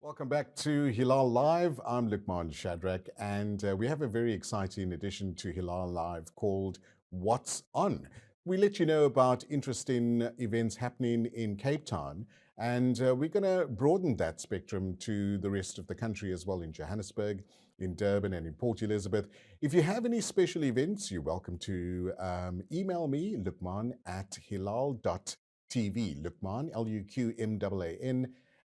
Welcome back to Hilaal Live. I'm Luqman Shadrach, and we have a very exciting addition to Hilaal Live called What's On. We let you know about interesting events happening in Cape Town, and we're going to broaden that spectrum to the rest of the country as well, in Johannesburg, in Durban, and in Port Elizabeth. If you have any special events, you're welcome to email me, Luqman at hilal.tv. Luqman, Luqman,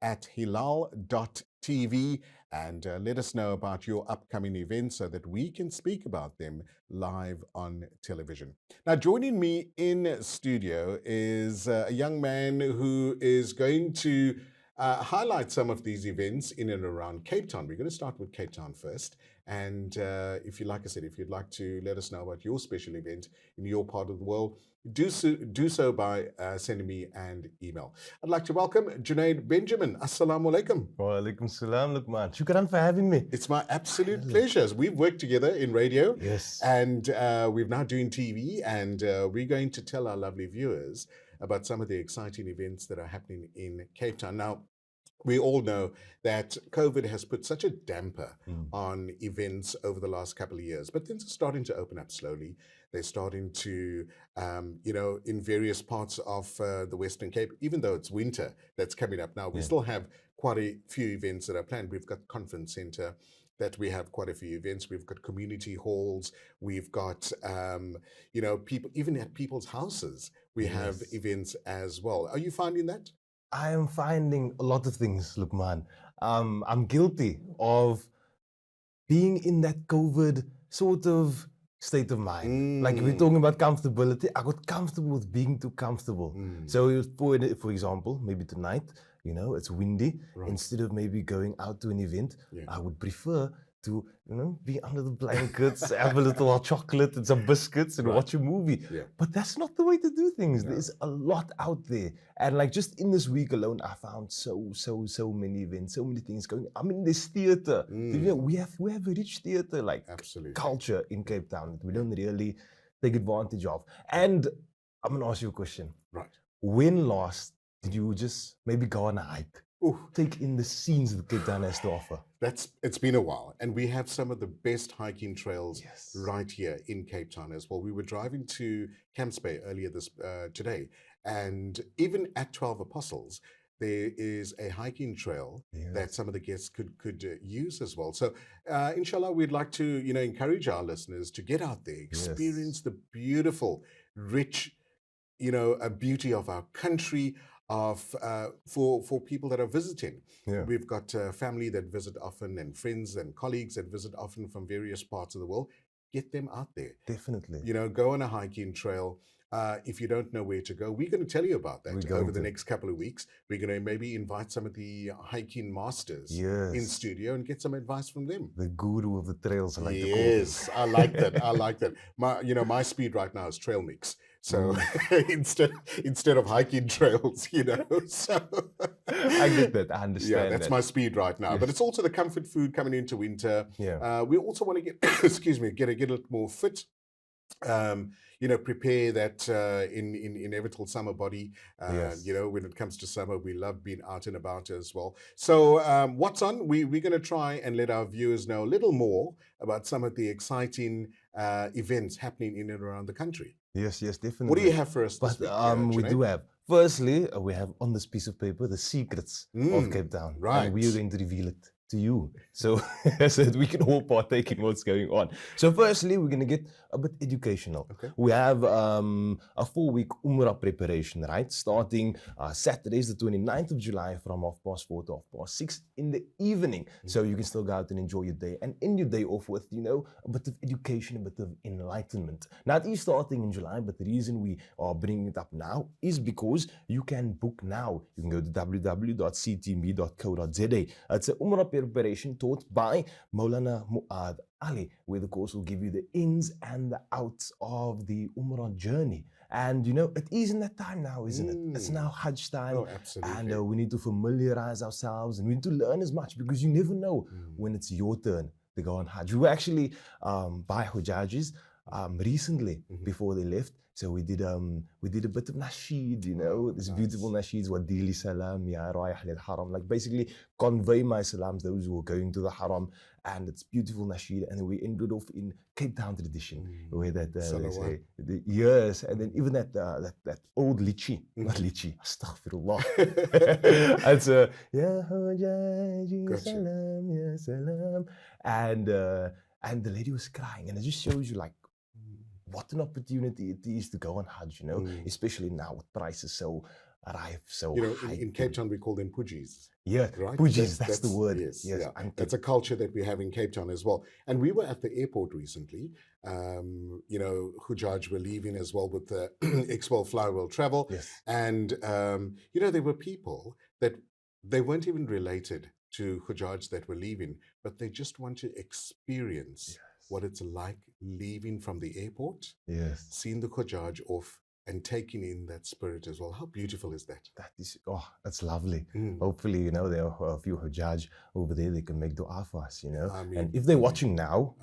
at hilal.tv, and let us know about your upcoming events so that we can speak about them live on television. Now, joining me in studio is a young man who is going to highlight some of these events in and around Cape Town. We're going to start with Cape Town first. And if you like I said, if you'd like to let us know about your special event in your part of the world, do so by sending me an email. I'd like to welcome Junaid Benjamin. Assalamu alaikum. Wa alaikum salam, Luqman. Shukran for having me. It's my absolute pleasure. We've worked together in radio. Yes. And we're now doing TV, and we're going to tell our lovely viewers about some of the exciting events that are happening in Cape Town. Now, we all know that COVID has put such a damper on events over the last couple of years, but things are starting to open up slowly. They're starting to, in various parts of the Western Cape, even though it's winter that's coming up now, we still have quite a few events that are planned. We've got Conference Centre, that we have quite a few events. We've got community halls. We've got, people, even at people's houses, we have events as well. Are you finding that? I am finding a lot of things, Luqman. I'm guilty of being in that COVID sort of state of mind. Like if we're talking about comfortability, I got comfortable with being too comfortable. So for example, maybe tonight, it's windy. Right. Instead of maybe going out to an event, I would prefer to, be under the blankets, have a little hot chocolate and some biscuits and watch a movie. Yeah. But that's not the way to do things. No. There's a lot out there. And like just in this week alone, I found so many events, so many things going. I mean, there's theater. We have a rich theater, like culture in Cape Town that we don't really take advantage of. And I'm going to ask you a question. Right. When last did you just maybe go on a hike? Take in the scenes that Cape Town has to offer? It's been a while, and we have some of the best hiking trails right here in Cape Town as well. We were driving to Camps Bay earlier today, and even at 12 Apostles, there is a hiking trail that some of the guests could use as well. So, inshallah, we'd like to encourage our listeners to get out there, experience the beautiful, rich, beauty of our country. For people that are visiting. We've got family that visit often, and friends and colleagues that visit often from various parts of the world. Get them out there. Definitely. Go on a hiking trail. If you don't know where to go, we're going to tell you about that over the next couple of weeks. We're going to maybe invite some of the hiking masters in studio and get some advice from them. The guru of the trails, I like to call them. Yes, I like that. I like that. My speed right now is trail mix. So instead of hiking trails, so I get that. I understand. Yeah, that's my speed right now. But it's also the comfort food coming into winter. Yeah. We also want to get, get a little more fit. Prepare that inevitable summer body. When it comes to summer, we love being out and about as well. So what's on? We're going to try and let our viewers know a little more about some of the exciting events happening in and around the country. Yes, definitely. What do you have for us this week? We do have. Firstly, we have on this piece of paper the secrets of Cape Town. Right. And we are going to reveal it to you, so that we can all partake in what's going on. So firstly, we're going to get a bit educational. We have a 4-week Umrah preparation, right? Starting Saturdays, the 29th of July from 4:30 to 6:30 in the evening. So you can still go out and enjoy your day, and end your day off with, a bit of education, a bit of enlightenment. Now, it is starting in July, but the reason we are bringing it up now is because you can book now. You can go to www.ctb.co.za. It's an Umrah preparation taught by Maulana Muad Ali, where the course will give you the ins and the outs of the Umrah journey. And it is in that time now, isn't it? It's now Hajj time. Oh, absolutely. And we need to familiarize ourselves, and we need to learn as much, because you never know when it's your turn to go on Hajj. We were actually by Hujajis recently before they left. So we did a bit of nasheed, you know, this beautiful nasheeds, Wadili Salam, Ya Rayah lil Haram, like basically convey my salams, those who are going to the Haram, and it's beautiful nasheed. And then we ended off in Cape Town tradition, where that they say, yes, and then even that old lichi, not lichi, astaghfirullah. It's Ya Hujaji Salam, Ya Salam, and the lady was crying, and it just shows you like what an opportunity it is to go on Hajj, you know, especially now with prices so arrive so high. In Cape Town we call them pujis. Yeah, right? Pujis, that's the word. Yes, yeah. That's a culture that we have in Cape Town as well. And we were at the airport recently. Hujaj were leaving as well with the Expo Flywheel Travel. Yes. And, there were people that they weren't even related to Hujaj that were leaving, but they just want to experience what it's like leaving from the airport, seeing the Hujaj off, and taking in that spirit as well. How beautiful is that? That is, that's lovely. Hopefully, there are a few Hujaj over there, they can make dua for us, And if they're watching now,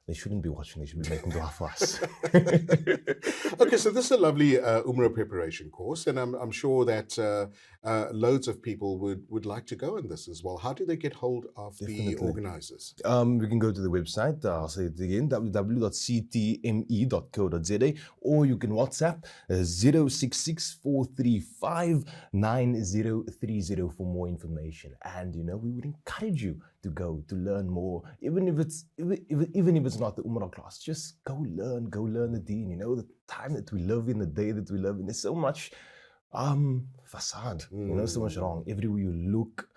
they shouldn't be watching, they should be making dua for us. Okay, so this is a lovely Umrah preparation course, and I'm sure that loads of people would like to go on this as well. How do they get hold of the organizers? We can go to the website, I'll say it again, www.ctme.co.za, or you can WhatsApp 0664359030 for more information. And we would encourage you to go to learn more, even if it's not the Umrah class. Just go learn the deen. The time that we live in, the day that we live in, there's so much facade, so much wrong. Everywhere you look,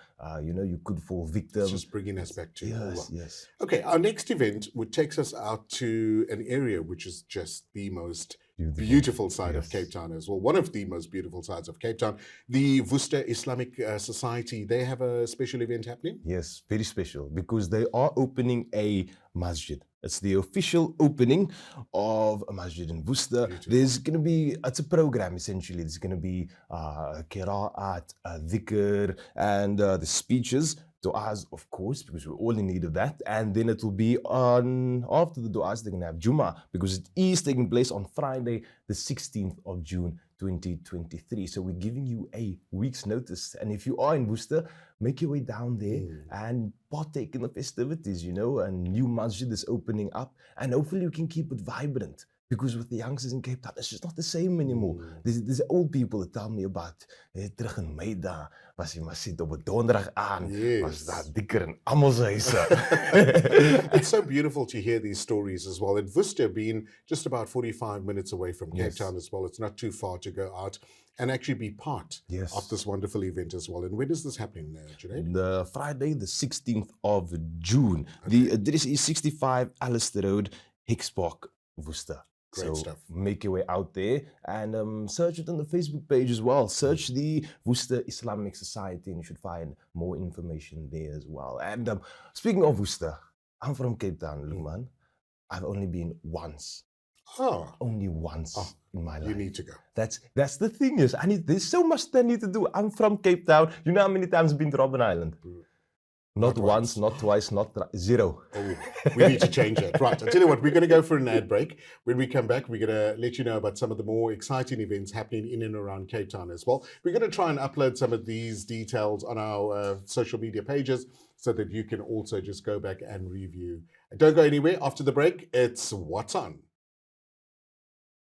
you could fall victim. It's just bringing us back to yes. Okay, our next event would take us out to an area which is just the most beautiful side of Cape Town as well. One of the most beautiful sides of Cape Town, the Worcester Islamic Society. They have a special event happening? Yes, very special, because they are opening a masjid. It's the official opening of a masjid in Worcester. There's going to be, it's a program essentially. There's going to be qira'at, dhikr, and the speeches, du'as, of course, because we're all in need of that. And then it will be after the du'as, they're going to have Jummah, because it is taking place on Friday, the 16th of June, 2023. So we're giving you a week's notice. And if you are in Worcester, make your way down there and partake in the festivities, A new masjid is opening up, and hopefully you can keep it vibrant. Because with the youngsters in Cape Town, it's just not the same anymore. There's old people that tell me about, terug in Mei dae, was die masjid op 'n donderdag aan, was daar dikker in almal se huise. It's so beautiful to hear these stories as well. And Worcester being just about 45 minutes away from Cape Town as well, it's not too far to go out and actually be part of this wonderful event as well. And when is this happening, Junaid? The Friday, the 16th of June. The address is 65 Alistair Road, Hickspark, Worcester. Great stuff. Make your way out there and search it on the Facebook page as well. Search the Worcester Islamic Society and you should find more information there as well. And speaking of Worcester, I'm from Cape Town, Lukman. I've only been once. Only once in my life. You need to go. That's the thing is, there's so much that I need to do. I'm from Cape Town. You know how many times I've been to Robben Island? Not once, not twice, not zero. Oh, we need to change that. Right, I'll tell you what, we're going to go for an ad break. When we come back, we're going to let you know about some of the more exciting events happening in and around Cape Town as well. We're going to try and upload some of these details on our social media pages so that you can also just go back and review. Don't go anywhere. After the break, it's What's On.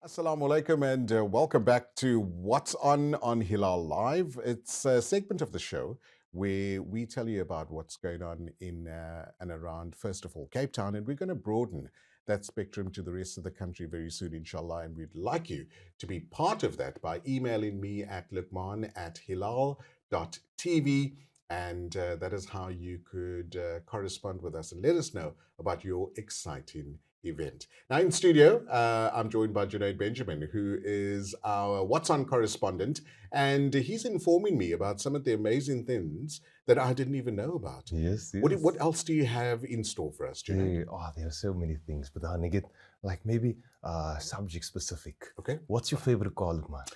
Assalamu alaikum and welcome back to What's On Hilaal Live. It's a segment of the show where we tell you about what's going on in and around, first of all, Cape Town, and we're going to broaden that spectrum to the rest of the country very soon, inshallah, and we'd like you to be part of that by emailing me at lukman@hilaal.tv, and that is how you could correspond with us and let us know about your exciting event. Now in studio, I'm joined by Junaid Benjamin, who is our What's On correspondent, and he's informing me about some of the amazing things that I didn't even know about. Yes. What else do you have in store for us, Junaid? There are so many things, but I get like maybe subject specific. Okay. What's your favorite car, Lukman?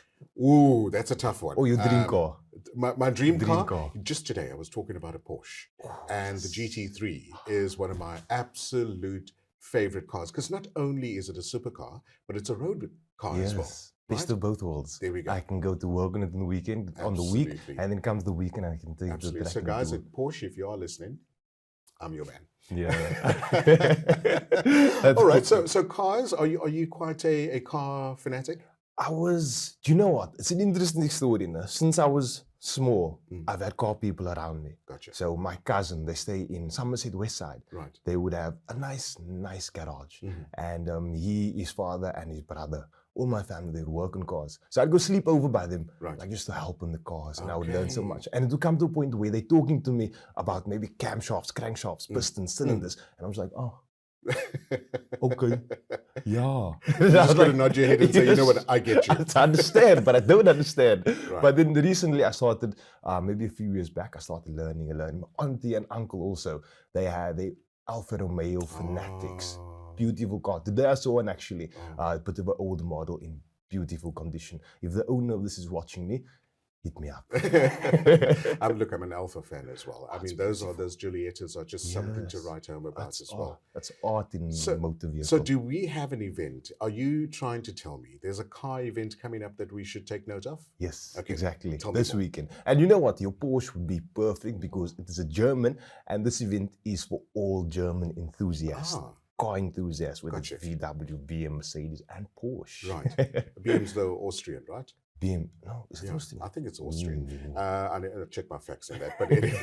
Ooh, that's a tough one. Oh, your dream car. My dream car? Just today I was talking about a Porsche, and the GT3 is one of my absolute favorite cars? Because not only is it a supercar, but it's a road car as well, Yes, best right? of both worlds. There we go. I can go to work on it on the weekend, on the week, Absolutely. and then comes the weekend, I can take the Absolutely. track So, and guys do at Porsche, if you are listening, I'm your man. Yeah. That's All right. awesome. So cars, are you quite a car fanatic? Do you know what? It's an interesting story. Now. Since I was small, Mm. I've had car people around me. Gotcha. So my cousin, they stay in Somerset West Side. Right. They would have a nice garage. Mhm. And his father and his brother, all my family, they would work on cars. So I'd go sleep over by them, Right. like just to help in the cars. And I would learn so Okay. much. And it would come to a point where they're talking to me about maybe camshafts, crankshafts, pistons, cylinders. And I was like, oh, okay. Yeah. You just got to nod your head and say, you know what, I get you. I understand, but I don't understand. Right. But then recently I started, maybe a few years back, I started learning. My auntie and uncle also, they had the Alfa Romeo Fanatics. Oh. Beautiful car. Today I saw one actually, Oh. but of an old model in beautiful condition. If the owner of this is watching me, hit me up. Look, I'm an Alpha fan as well. I mean, those Juliettas are just something to Yes. write home about as well. That's art in motor vehicle. So do we have an event? Are you trying to tell me there's a car event coming up that we should take note of? Yes, Okay, exactly. tell me This more. weekend. And you know what? Your Porsche would be perfect because it is a German, and this event is for all German enthusiasts. Ah. Car enthusiasts, whether Gotcha. it's VW, BM, Mercedes, and Porsche. Right. BM's though Austrian, right? BM, no, is it Yeah, Austrian? I think it's Austrian. Mm. I need to check my facts on that. But anyway,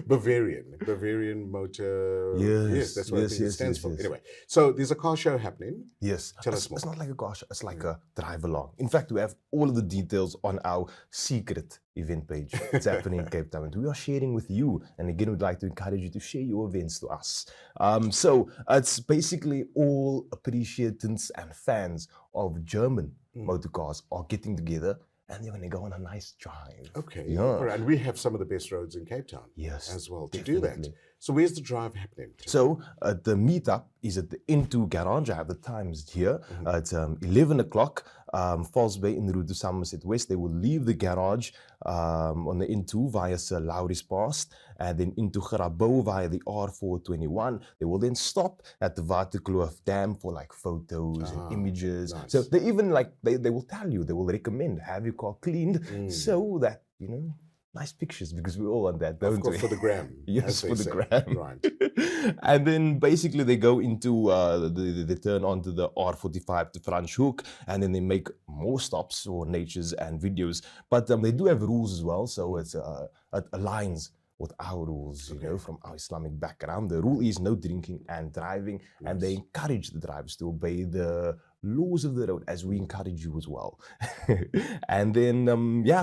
Bavarian Motor. Yes, that's what I yes, think it yes, stands yes, for. yes. Anyway, so there's a car show happening. Yes, Tell us it's more. not like a car show, it's like a drive along. In fact, we have all of the details on our secret event page. It's happening in Cape Town, and we are sharing with you. And again, we'd like to encourage you to share your events to us. So it's basically all appreciators and fans of German motor cars are getting together, and they're going to go on a nice drive. Okay. Yeah. All right. And we have some of the best roads in Cape Town. Yes, As well to do that. definitely. So where's the drive happening? So the meetup is at the N2 garage. I have the times here. It's 11 o'clock, Falls Bay in the route to Somerset West. They will leave the garage on the N2 via Sir Laurie's Pass, and then into Garabo via the R421. They will then stop at the Waterkloof Dam for like photos and images. Nice. So they even they will tell you, they will recommend have your car cleaned so that, you know, nice pictures, because we all want that, don't Of course, we? for the gram. Yes, as they for the say. gram. Right. And then basically they go into, they turn onto the R45 to Franschhoek, and then they make more stops for natures and videos. But they do have rules as well, so it aligns with our rules, you know, from our Islamic background. The rule is no drinking and driving, and they encourage the drivers to obey the laws of the road, as we encourage you as well. And then,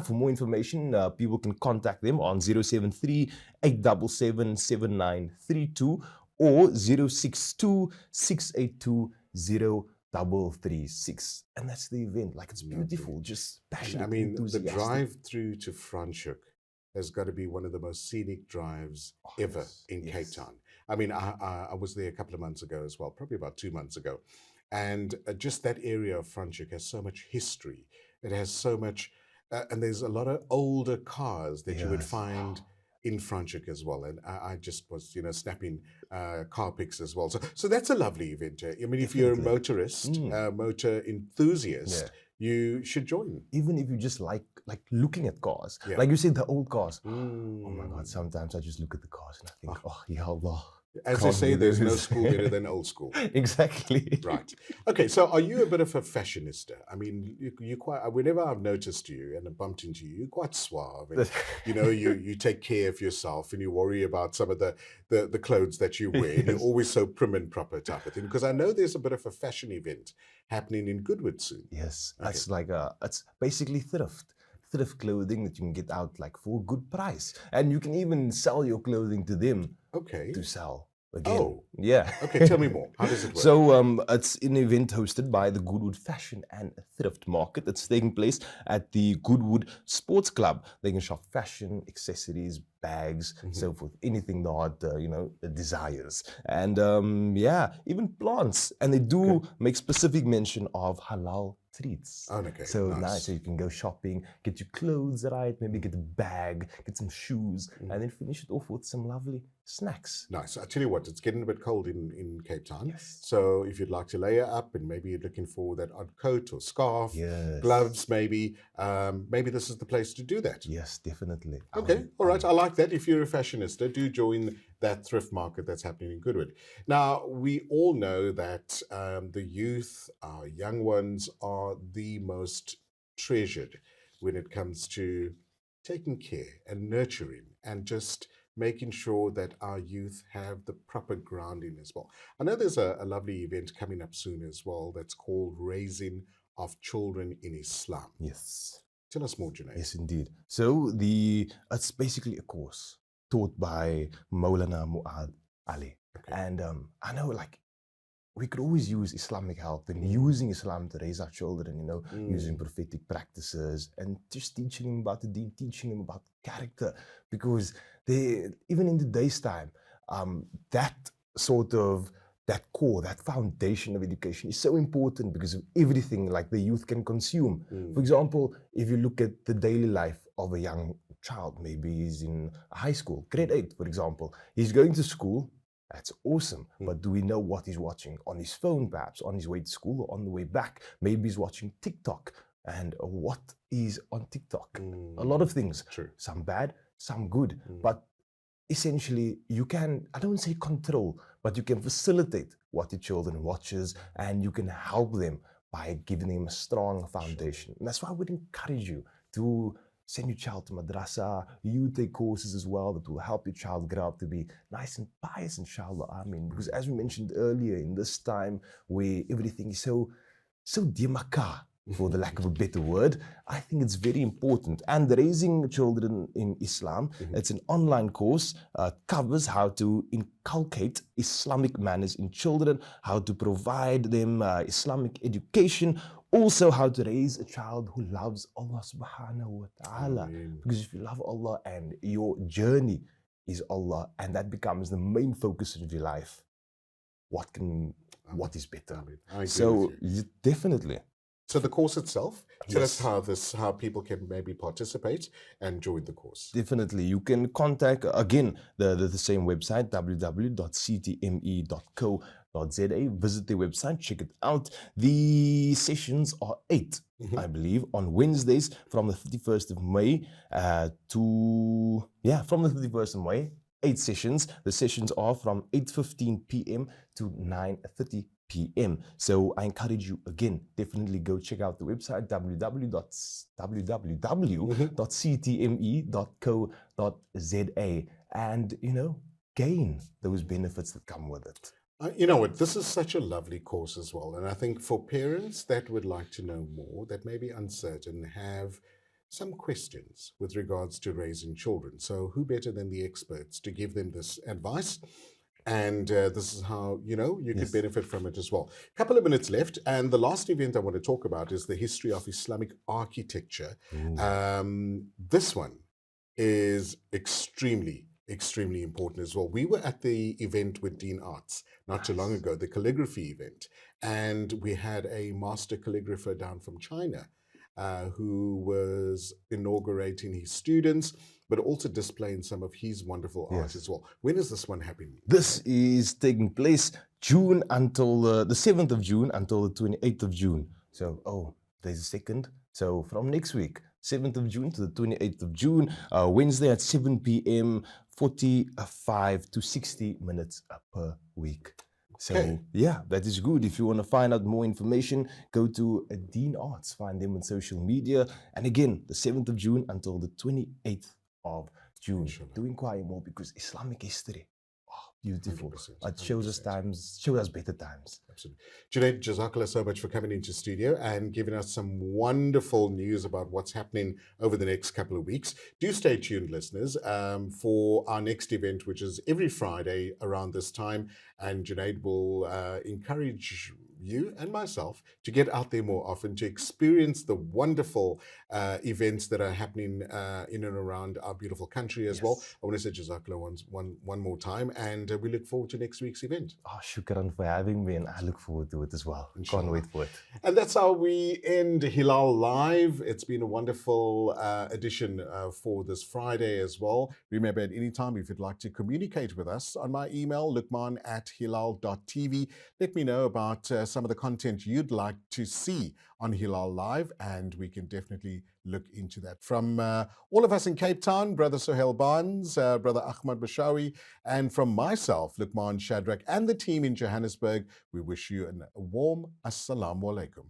for more information, people can contact them on 073 877 7932 or 062 682 0336. And that's the event. Like, it's beautiful, just passionate. I mean, the enthusiastic. drive through to Franschhoek has got to be one of the most scenic drives ever in Cape Town. I mean, I was there a couple of months ago as well, probably about 2 months ago. And just that area of Franschhoek has so much history. It has so much, and there's a lot of older cars that you would find in Franschhoek as well. And I just was, you know, snapping car pics as well. So that's a lovely event. I mean, if you're a motorist, motor enthusiast, you should join. Even if you just like looking at cars, like you said, the old cars. Oh my God! Sometimes I just look at the cars and I think, oh, ya Allah. As they say, there's no school better than old school. Exactly. Right. Okay. So, are you a bit of a fashionista? I mean, you quite. Whenever I've noticed you and bumped into you, you're quite suave. And, you know, you take care of yourself and you worry about some of the clothes that you wear. Yes. You're always so prim and proper type of thing. Because I know there's a bit of a fashion event happening in Goodwood soon. Yes, that's it's basically thrift clothing that you can get out like for a good price, and you can even sell your clothing to them. Okay. To sell again. Oh, yeah. Okay, tell me more. How does it work? So it's an event hosted by the Goodwood Fashion and Thrift Market. It's taking place at the Goodwood Sports Club. They can shop fashion, accessories, bags, so forth, anything the heart desires, and even plants. And they do make specific mention of halal treats. Oh, okay, So nice. nice. So you can go shopping, get your clothes right, maybe get a bag, get some shoes, and then finish it off with some lovely snacks. Nice. I tell you what, it's getting a bit cold in Cape Town. Yes. So if you'd like to layer up and maybe you're looking for that odd coat or scarf, Yes. gloves, maybe this is the place to do that. Yes, definitely. Okay, all right. I like that. If you're a fashionista, do join that thrift market that's happening in Goodwood. Now, we all know that the youth, our young ones, are the most treasured when it comes to taking care and nurturing and just making sure that our youth have the proper grounding as well. I know there's a lovely event coming up soon as well that's called Raising of Children in Islam. Yes. Tell us more, Junaid. Yes, indeed. So it's basically a course taught by Maulana Mu'ad Ali. Okay. And I know, like, we could always use Islamic help in using Islam to raise our children, using prophetic practices and just teaching them about the deen, teaching them about character. Because even in today's time, that core, that foundation of education is so important because of everything like the youth can consume. For example, if you look at the daily life of a young child, maybe he's in high school, grade 8, for example, he's going to school. That's awesome. But do we know what he's watching on his phone, perhaps on his way to school or on the way back? Maybe he's watching TikTok. And what is on TikTok? A lot of things. True. Some bad, some good. But essentially, you can, I don't say control, but you can facilitate what your children watches and you can help them by giving them a strong foundation. And that's why I would encourage you to send your child to madrasa. You take courses as well that will help your child grow up to be nice and pious, inshallah. Amen. Because as we mentioned earlier, in this time where everything is so demaka, for the lack of a better word, I think it's very important. And raising children in Islam, it's an online course, covers how to inculcate Islamic manners in children, how to provide them Islamic education, also how to raise a child who loves Allah subhanahu wa ta'ala. Because if you love Allah and your journey is Allah, and that becomes the main focus of your life, what is better? So definitely. So the course itself, tell us how people can maybe participate and join the course. Definitely. You can contact, again, the same website, www.ctme.co.za. Visit the website, check it out. The sessions are 8, I believe, on Wednesdays from the 31st of May from the 31st of May, 8 sessions. The sessions are from 8:15 p.m. to 9:30 p.m. So I encourage you, again, definitely go check out the website, www.ctme.co.za, and, gain those benefits that come with it. You know what, this is such a lovely course as well. And I think for parents that would like to know more, that may be uncertain, have some questions with regards to raising children. So who better than the experts to give them this advice? And this is how, you could benefit from it as well. A couple of minutes left. And the last event I want to talk about is the history of Islamic architecture. This one is extremely important as well. We were at the event with Dean Arts not too long ago, the calligraphy event. And we had a master calligrapher down from China who was inaugurating his students, but also displaying some of his wonderful art as well. When is this one happening? This is taking place June until the 7th of June until the 28th of June. So, there's a 2nd. So from next week, 7th of June to the 28th of June, Wednesday at 7 p.m., 45 to 60 minutes per week. So, that is good. If you want to find out more information, go to Dean Arts, find them on social media. And again, the 7th of June until the 28th of June. Do inquire more because Islamic history, beautiful. It shows us better times. Absolutely. Junaid, Jazakallah so much for coming into studio and giving us some wonderful news about what's happening over the next couple of weeks. Do stay tuned, listeners, for our next event, which is every Friday around this time. And Junaid will encourage you and myself to get out there more often, to experience the wonderful events that are happening in and around our beautiful country as well. Yes. I want to say Jazakallah one more time, and we look forward to next week's event. Oh, shukran for having me, and I look forward to it as well. Can't Inshallah. wait for it. And that's how we end Hilal Live. It's been a wonderful edition for this Friday as well. Remember, at any time, if you'd like to communicate with us on my email, lukman@hilal.tv, let me know about some of the content you'd like to see on Hilal Live, and we can definitely look into that. From all of us in Cape Town, Brother Sohail Barnes, Brother Ahmad Bashawi, and from myself, Lukman Shadrach, and the team in Johannesburg, we wish you a warm Assalamu Alaikum.